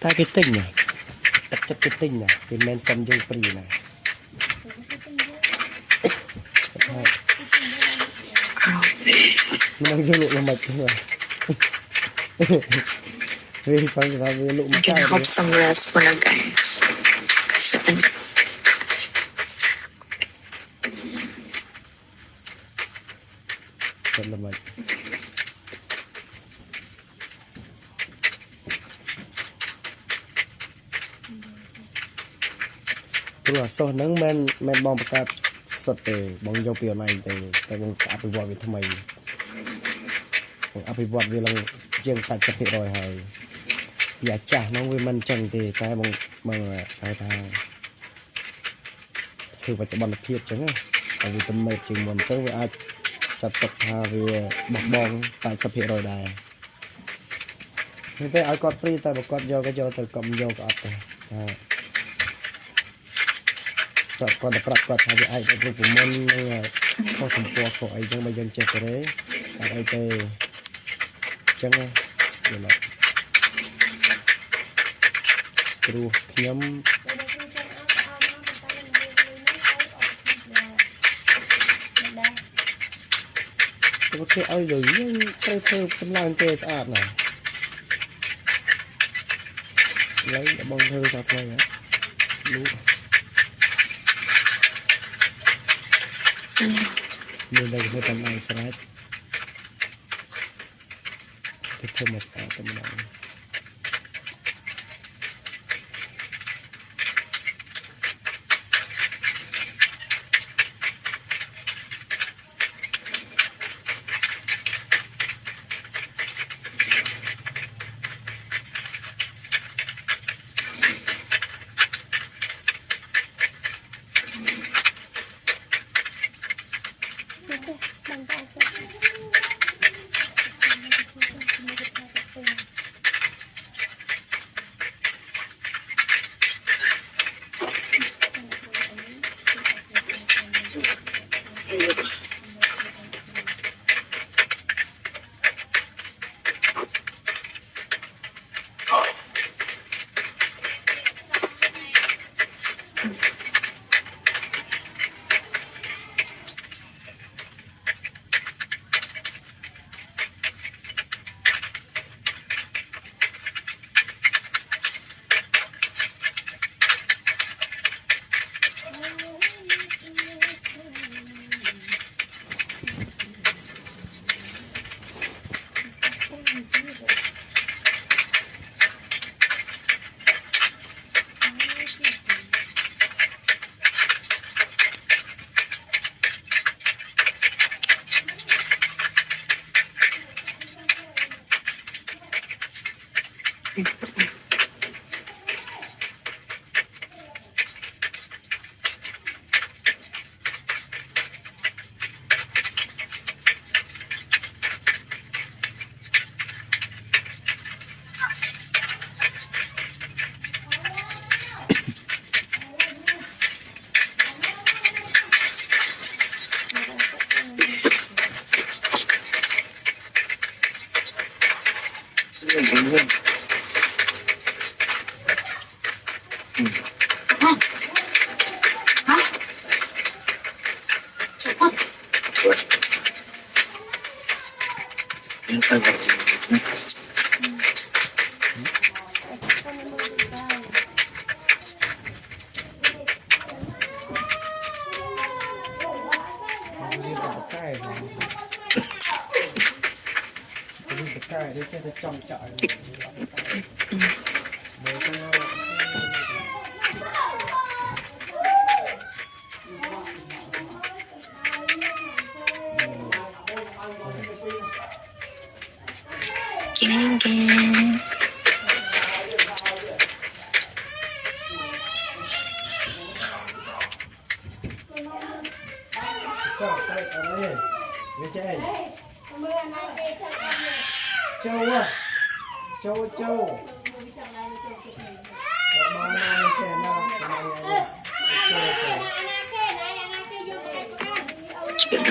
ta cái tinh này tập chất cái tinh này thì men xâm dung free này nó đang dung lụ là mệt rồi vì cho người ta về lụ một cái hope some rest when I'm guys. thật là mệt rồi sau nắng men bom bạc sọt từ bóng dâu piều này từ tại bóng áp bị vọt vì thằng mày áp bị vọt vì lòng riêng phản sập hiện rồiហើយอย่าចាស់น้องវាមិនចឹងទេតែបងហៅថាធ្វើបច្ចុប្បន្នភាពចឹងហើយវាទំនេរជាងមុនចឹងវាអាចចាត់ទុកថាវាបោះបង់80%ដែរតែឲ្យគាត់ព្រីតែបើគាត់យកក៏យកទៅកុំយកក៏អត់ទេថាគាត់ប្រាប់គាត់ថាវាអាចរូបមន្តនឹងខុសកម្ពស់ខុសអីចឹងបើយើងចេះសេរីអត់អីទេចឹងយល់ទេព្រោះខ្ញុំទៅគេឲ្យលុយយើងត្រូវធ្វើចម្លើយគេស្អាតណាស់ឡើយបងធ្វើសាថ្មីហ៎លោកមានតែគេតាមឲ្យស្រេចគេធ្វើមកស្អាតតែម្ដងcái để cho trong chợ gang gang. Châu à, châu châu. Chuyện